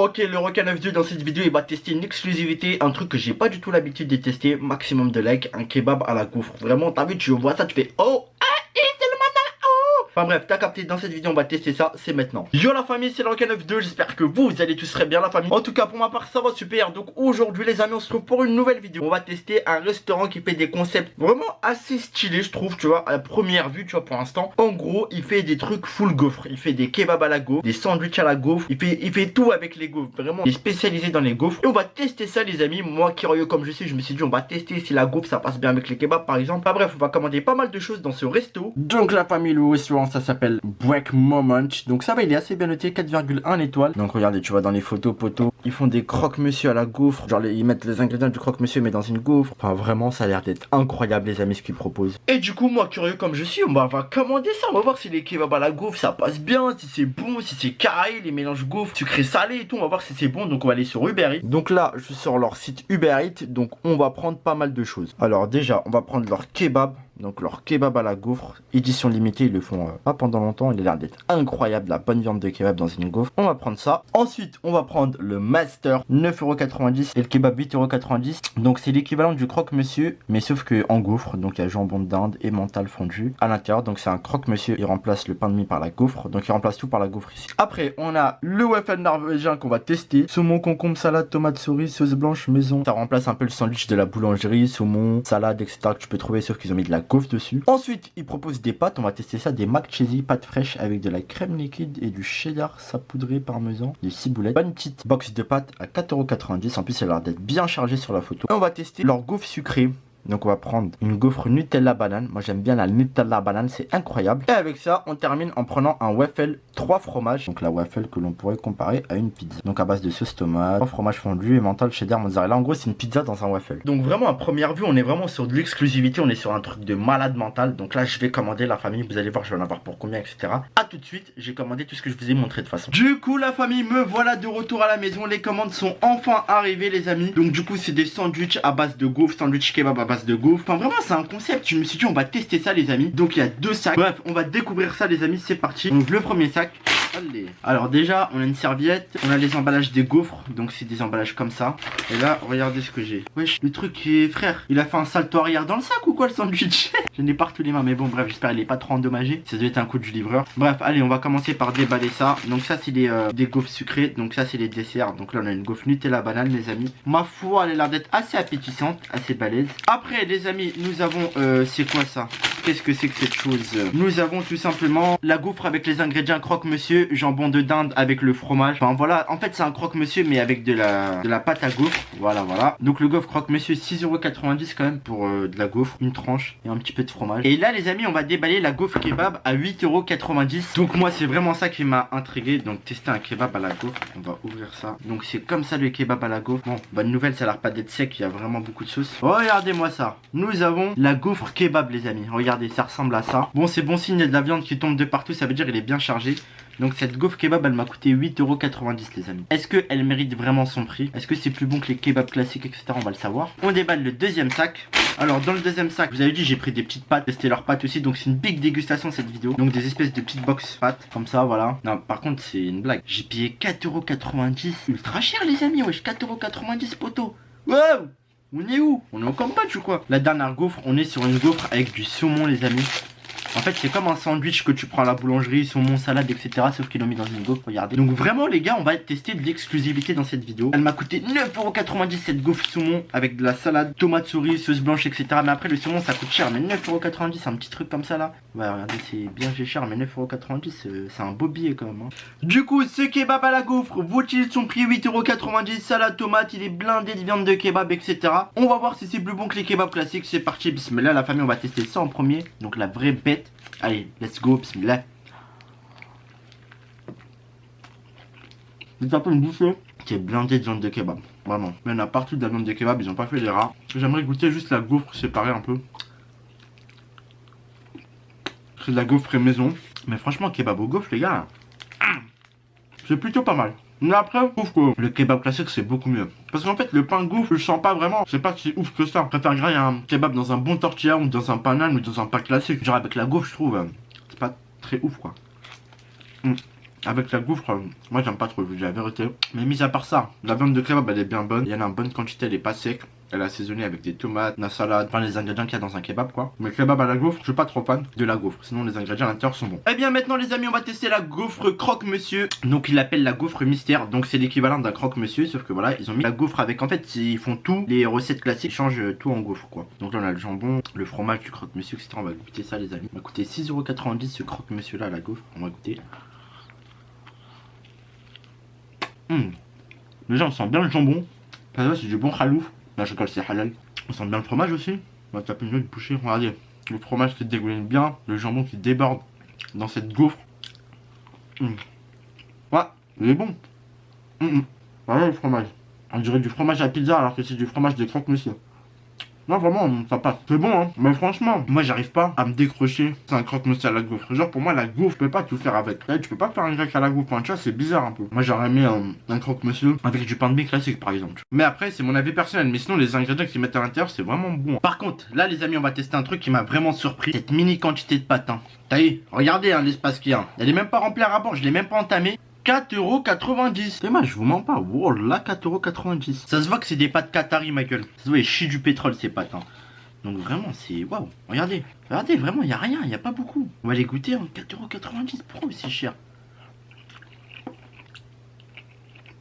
Ok, le requin 9-2 dans cette vidéo, il va tester une exclusivité, un truc que j'ai pas du tout l'habitude de tester, maximum de likes, un kebab à la gaufre. Vraiment, t'as vu, tu vois ça, tu fais oh, ah, c'est le matin, oh. Enfin bref, t'as capté, dans cette vidéo, on va tester ça, c'est maintenant. Yo la famille, c'est le requin 9-2, j'espère que vous allez tous très bien la famille. En tout cas, pour ma part, ça va super. Donc aujourd'hui les amis, on se retrouve pour une nouvelle vidéo. On va tester un restaurant qui fait des concepts vraiment assez stylés, je trouve, tu vois, à la première vue, tu vois, pour l'instant. En gros, il fait des trucs full gaufre. Il fait des kebabs à la gaufre, des sandwichs à la gaufre. Il fait tout avec les gaufres. Vraiment, il est spécialisé dans les gaufres. Et on va tester ça, les amis. Moi, curieux comme je suis, je me suis dit, on va tester si la gaufre, ça passe bien avec les kebabs, par exemple. Enfin bref, on va commander pas mal de choses dans ce resto. Donc la famille, le restaurant, ça s'appelle Break Moment. Donc ça va, il est assez bien noté, 4,1 étoiles. Donc regardez, tu vois, dans les photos, potos, ils font des croque-monsieur à la gaufre. Genre, ils mettent les ingrédients du croque-monsieur, mais dans une gaufre. Enfin, vraiment, ça a l'air d'être incroyable, les amis, ce qu'ils proposent. Et du coup, moi, curieux comme je suis, on va commander ça. On va voir si les kebabs à la gaufre, ça passe bien, si c'est bon, si c'est carré, les mélanges gaufre, sucré salé et tout. On va voir si c'est bon. Donc, on va aller sur Uber Eats. Donc là, je suis sur leur site Uber Eats. Donc, on va prendre pas mal de choses. Alors, déjà, on va prendre leur kebab. Donc leur kebab à la gaufre, édition limitée, ils le font pas pendant longtemps, il a l'air d'être incroyable, la bonne viande de kebab dans une gaufre. On va prendre ça. Ensuite, on va prendre le Master, 9,90€ et le kebab 8,90€. Donc c'est l'équivalent du croque-monsieur, mais sauf que en gaufre. Donc il y a jambon de dinde et mental fondu à l'intérieur. Donc c'est un croque-monsieur, il remplace le pain de mie par la gaufre. Donc il remplace tout par la gaufre ici. Après, on a le waffle norvégien qu'on va tester. Saumon, concombre, salade, tomate, cerise, sauce blanche, maison. Ça remplace un peu le sandwich de la boulangerie, saumon, salade, etc. que tu peux trouver, sauf qu'ils ont mis de la gaufre dessus. Ensuite, ils proposent des pâtes. On va tester ça, des mac cheesy, pâtes fraîches avec de la crème liquide et du cheddar saupoudré parmesan, des ciboulettes. Bonne petite box de pâtes à 4,90€. En plus, elle a l'air d'être bien chargée sur la photo. Et on va tester leur gaufre sucrée. Donc on va prendre une gaufre Nutella banane. Moi j'aime bien la Nutella banane, c'est incroyable. Et avec ça, on termine en prenant un waffle 3 fromages. Donc la waffle que l'on pourrait comparer à une pizza. Donc à base de sauce tomate, 3 fromages fondus et mental, cheddar, mozzarella. En gros c'est une pizza dans un waffle. Donc vraiment à première vue, on est vraiment sur de l'exclusivité. On est sur un truc de malade mental. Donc là je vais commander la famille. Vous allez voir, je vais en avoir pour combien, etc. A tout de suite, j'ai commandé tout ce que je vous ai montré de façon. Du coup la famille, me voilà de retour à la maison. Les commandes sont enfin arrivées les amis. Donc du coup c'est des sandwichs à base de gaufre, sandwich kebab à base de gaufre. Enfin vraiment c'est un concept, je me suis dit on va tester ça les amis. Donc il y a 2 sacs. Bref, on va découvrir ça les amis, c'est parti. Donc le premier sac. Allez. Alors déjà on a une serviette, on a les emballages des gaufres. Donc c'est des emballages comme ça. Et là regardez ce que j'ai. Wesh, le truc est frère, il a fait un salto arrière dans le sac ou quoi le sandwich? Je n'ai pas tous les mains mais bon bref, j'espère qu'il est pas trop endommagé. Ça doit être un coup du livreur. Bref, allez on va commencer par déballer ça. Donc ça c'est des gaufres sucrées. Donc ça c'est les desserts. Donc là on a une gaufre Nutella banane les amis. Ma foi elle a l'air d'être assez appétissante, assez balèze. Après les amis nous avons c'est quoi ça? Qu'est-ce que c'est que cette chose? Nous avons tout simplement la gaufre avec les ingrédients croque-monsieur, jambon de dinde avec le fromage. Enfin voilà, en fait c'est un croque-monsieur mais avec de la pâte à gaufre. Voilà, voilà. Donc le gaufre croque-monsieur 6,90€ quand même pour de la gaufre, une tranche et un petit peu de fromage. Et là les amis on va déballer la gaufre kebab à 8,90€. Donc moi c'est vraiment ça qui m'a intrigué. Donc tester un kebab à la gaufre. On va ouvrir ça. Donc c'est comme ça le kebab à la gaufre. Bon, bonne nouvelle, ça a l'air pas d'être sec, il y a vraiment beaucoup de sauce. Regardez-moi ça. Nous avons la gaufre kebab les amis. Regardez, ça ressemble à ça. Bon, c'est bon signe, il y a de la viande qui tombe de partout, ça veut dire il est bien chargé. Donc cette gaufre kebab elle m'a coûté 8,90€ les amis. Est-ce qu'elle mérite vraiment son prix? Est-ce que c'est plus bon que les kebabs classiques, etc. On va le savoir. On déballe le deuxième sac. Alors dans le deuxième sac, vous avez dit j'ai pris des petites pâtes, tester leurs pâtes aussi. Donc c'est une big dégustation cette vidéo. Donc des espèces de petites box pâtes comme ça, voilà. Non par contre c'est une blague. J'ai payé 4,90€. Ultra cher les amis, wesh, 4,90€ poteau. Wow, on est où? On est en Cambodge ou quoi? La dernière gaufre, on est sur une gaufre avec du saumon les amis. En fait c'est comme un sandwich que tu prends à la boulangerie, saumon, salade, etc. Sauf qu'ils l'ont mis dans une gaufre, regardez. Donc vraiment les gars on va tester de l'exclusivité dans cette vidéo. Elle m'a coûté 9,90€ cette gaufre saumon avec de la salade, tomate, cerise, sauce blanche, etc. Mais après le saumon ça coûte cher, mais 9,90€, un petit truc comme ça là. Ouais regardez c'est bien cher, mais 9,90€ c'est un beau billet quand même hein. Du coup ce kebab à la gaufre vaut-il son prix? 8,90€, salade, tomate, il est blindé de viande de kebab, etc. On va voir si c'est plus bon que les kebabs classiques, c'est parti, bismillah la famille, on va tester ça en premier. Donc la vraie bête. Allez, let's go, bismillah. C'est un peu une bouchée qui est blindée de viande de kebab. Vraiment. Mais il y en a partout de la viande de kebab, ils ont pas fait les rats. J'aimerais goûter juste la gaufre séparée un peu. C'est de la gaufre maison. Mais franchement, kebab aux gaufres, les gars, c'est plutôt pas mal. Mais après, je trouve que le kebab classique c'est beaucoup mieux. Parce qu'en fait le pain gaufre je le sens pas vraiment. C'est pas si ouf que ça. Je préfère grailler un kebab dans un bon tortilla ou dans un panan ou dans un pain classique. Genre avec la gaufre je trouve c'est pas très ouf quoi. avec la gaufre, moi j'aime pas trop, je vous dis la vérité. Mais mis à part ça, la viande de kebab elle est bien bonne. Il y en a en bonne quantité, elle est pas sec. Elle est assaisonnée avec des tomates, la salade, enfin les ingrédients qu'il y a dans un kebab quoi. Mais le kebab à la gaufre, je suis pas trop fan de la gaufre. Sinon les ingrédients à l'intérieur sont bons. Et bien maintenant les amis, on va tester la gaufre croque-monsieur. Donc ils l'appellent la gaufre mystère. Donc c'est l'équivalent d'un croque-monsieur. Sauf que voilà, ils ont mis la gaufre avec. En fait, ils font tout. Les recettes classiques ils changent tout en gaufre quoi. Donc là on a le jambon, le fromage du croque-monsieur, etc. On va goûter ça les amis. Ça va coûter 6,90€ ce croque-monsieur là à la gaufre. On va goûter. Déjà on sent bien le jambon. Ça c'est du bon khalouf. Là je colle c'est halal. On sent bien le fromage aussi. On va taper une autre bouchée. Regardez. Le fromage qui dégouline bien. Le jambon qui déborde dans cette gaufre. Ouais, il est bon. Voilà le fromage. On dirait du fromage à pizza alors que c'est du fromage de croque-monsieur. Non vraiment ça passe. C'est bon hein. Mais franchement, moi j'arrive pas à me décrocher. C'est un croque-monsieur à la gaufre. Genre pour moi la gaufre, tu peux pas tout faire avec. Là, tu peux pas faire un grec à la gaufre. Tu vois c'est bizarre un peu. Moi j'aurais mis un croque-monsieur avec du pain de mie classique par exemple. Mais après c'est mon avis personnel. Mais sinon les ingrédients qu'ils mettent à l'intérieur c'est vraiment bon. Par contre là les amis on va tester un truc qui m'a vraiment surpris. Cette mini quantité de pâte. T'as vu, regardez hein, l'espace qu'il y a. Elle est même pas remplie à rapport. Je l'ai même pas entamé. 4,90€. C'est moi, je vous mens pas. Wow, là, 4,90€. Ça se voit que c'est des pâtes Qatari, ma gueule. Ça se voit, ils chient du pétrole, ces pâtes. Hein. Donc vraiment, c'est... Waouh, regardez. Regardez, vraiment, il n'y a rien, il n'y a pas beaucoup. On va les goûter, hein. 4,90€. Pourquoi c'est cher?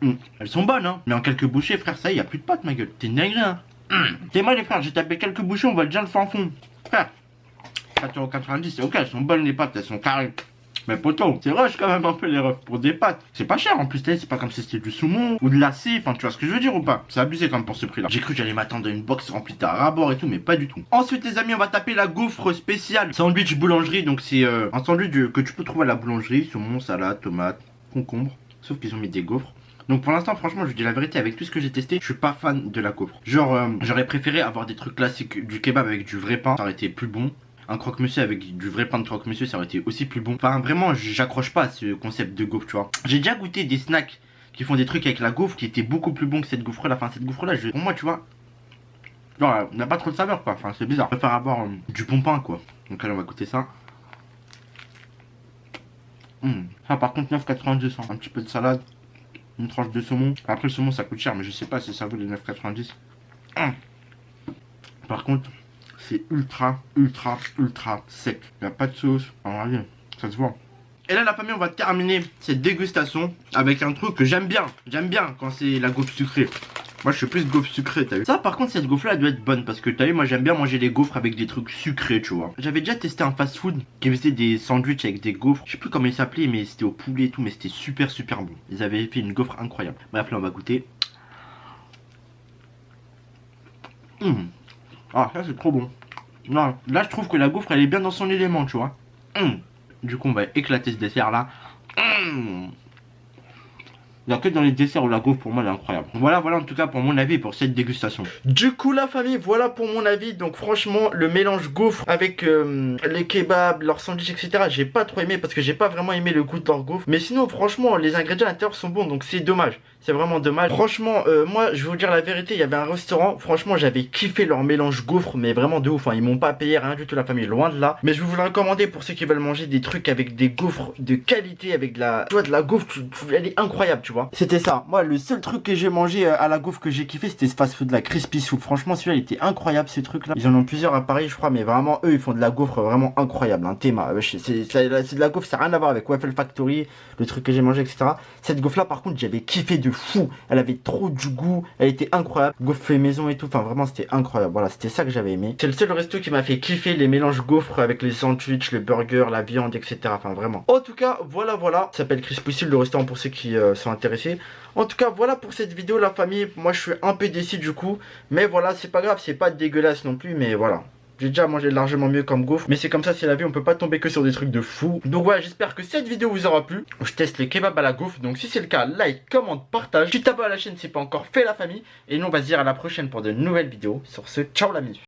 Elles sont bonnes, hein. Mais en quelques bouchées, frère, ça y est, il n'y a plus de pâtes, ma gueule. T'es nègre, hein. T'es mal, les frères, j'ai tapé quelques bouchées, on va déjà le faire en fond. Frère, 4,90€, c'est ok, elles sont bonnes, les pâtes, elles sont carrées. Mais poto, c'est rush quand même un peu les refs pour des pâtes. C'est pas cher en plus, c'est pas comme si c'était du saumon ou de la C, enfin tu vois ce que je veux dire ou pas? C'est abusé quand même pour ce prix là. J'ai cru que j'allais m'attendre à une box remplie de rabord et tout, mais pas du tout. Ensuite les amis, on va taper la gaufre spéciale sandwich boulangerie. Donc c'est un sandwich que tu peux trouver à la boulangerie, saumon, salade, tomate, concombre. Sauf qu'ils ont mis des gaufres. Donc pour l'instant franchement je vous dis la vérité, avec tout ce que j'ai testé, je suis pas fan de la gaufre. Genre j'aurais préféré avoir des trucs classiques, du kebab avec du vrai pain, ça aurait été plus bon. Un croque-monsieur avec du vrai pain de croque-monsieur, ça aurait été aussi plus bon. Enfin, vraiment, j'accroche pas à ce concept de gaufre, tu vois. J'ai déjà goûté des snacks qui font des trucs avec la gaufre qui étaient beaucoup plus bons que cette gaufre-là. Enfin, cette gaufre-là, pour moi, tu vois, genre, on n'a pas trop de saveur, quoi. Enfin, c'est bizarre. Je préfère avoir du bon pain, quoi. Donc, allez, on va goûter ça. Ça, par contre, 9,90€. Un petit peu de salade, une tranche de saumon. Après, le saumon, ça coûte cher, mais je sais pas si ça vaut les 9,90€. Par contre... c'est ultra sec. Il n'y a pas de sauce. Regardez, ça se voit. Et là la famille, on va terminer cette dégustation avec un truc que j'aime bien. J'aime bien quand c'est la gaufre sucrée. Moi je suis plus gaufre sucrée, t'as vu. Ça par contre cette gaufre là elle doit être bonne. Parce que t'as vu, moi j'aime bien manger les gaufres avec des trucs sucrés, tu vois. J'avais déjà testé un fast food qui faisait des sandwichs avec des gaufres. Je sais plus comment il s'appelait, mais c'était au poulet et tout. Mais c'était super bon. Ils avaient fait une gaufre incroyable. Bref là on va goûter. Ah ça c'est trop bon. Non, là je trouve que la gaufre elle est bien dans son élément, tu vois. Du coup on va éclater ce dessert là. Il n'y a que dans les desserts où la gaufre pour moi elle est incroyable. Voilà en tout cas pour mon avis pour cette dégustation. Du coup la famille, voilà pour mon avis. Donc franchement le mélange gaufre avec les kebabs, leurs sandwichs etc. J'ai pas trop aimé parce que j'ai pas vraiment aimé le goût de leur gaufre. Mais sinon franchement les ingrédients à l'intérieur sont bons, donc c'est dommage. C'est vraiment dommage. Franchement moi je vais vous dire la vérité, il y avait un restaurant. Franchement j'avais kiffé leur mélange gaufre, mais vraiment de ouf hein. Ils m'ont pas payé rien du tout la famille, loin de là. Mais je vais vous le recommander pour ceux qui veulent manger des trucs avec des gaufres de qualité, avec de la... Tu vois de la gaufre, elle est incroyable tu vois. C'était ça. Moi le seul truc que j'ai mangé à la gaufre que j'ai kiffé c'était ce fast food là, Crispy Soup. Franchement celui-là il était incroyable ces trucs là. Ils en ont plusieurs à Paris je crois, mais vraiment eux ils font de la gaufre vraiment incroyable hein. Théma, c'est de la gaufre, ça n'a rien à voir avec Waffle Factory, le truc que j'ai mangé etc. Cette gaufre là par contre j'avais kiffé de fou. Elle avait trop du goût, elle était incroyable. Gaufre fait maison et tout, enfin vraiment c'était incroyable. Voilà, c'était ça que j'avais aimé. C'est le seul resto qui m'a fait kiffer les mélanges gaufres avec les sandwichs, le burger, la viande etc. Enfin vraiment. En tout cas voilà. Ça s'appelle Crispy Soup le restaurant pour ceux qui sont intéressés. En tout cas voilà pour cette vidéo la famille. Moi je suis un peu déçu du coup, mais voilà c'est pas grave, c'est pas dégueulasse non plus, mais voilà. J'ai déjà mangé largement mieux comme gaufre, mais c'est comme ça, c'est la vie, on peut pas tomber que sur des trucs de fou. Donc voilà, j'espère que cette vidéo vous aura plu. Je teste les kebabs à la gaufre, donc si c'est le cas, like, commente, partage. Tu t'abonnes à la chaîne si c'est pas encore fait la famille. Et nous on va se dire à la prochaine pour de nouvelles vidéos. Sur ce, ciao la mif.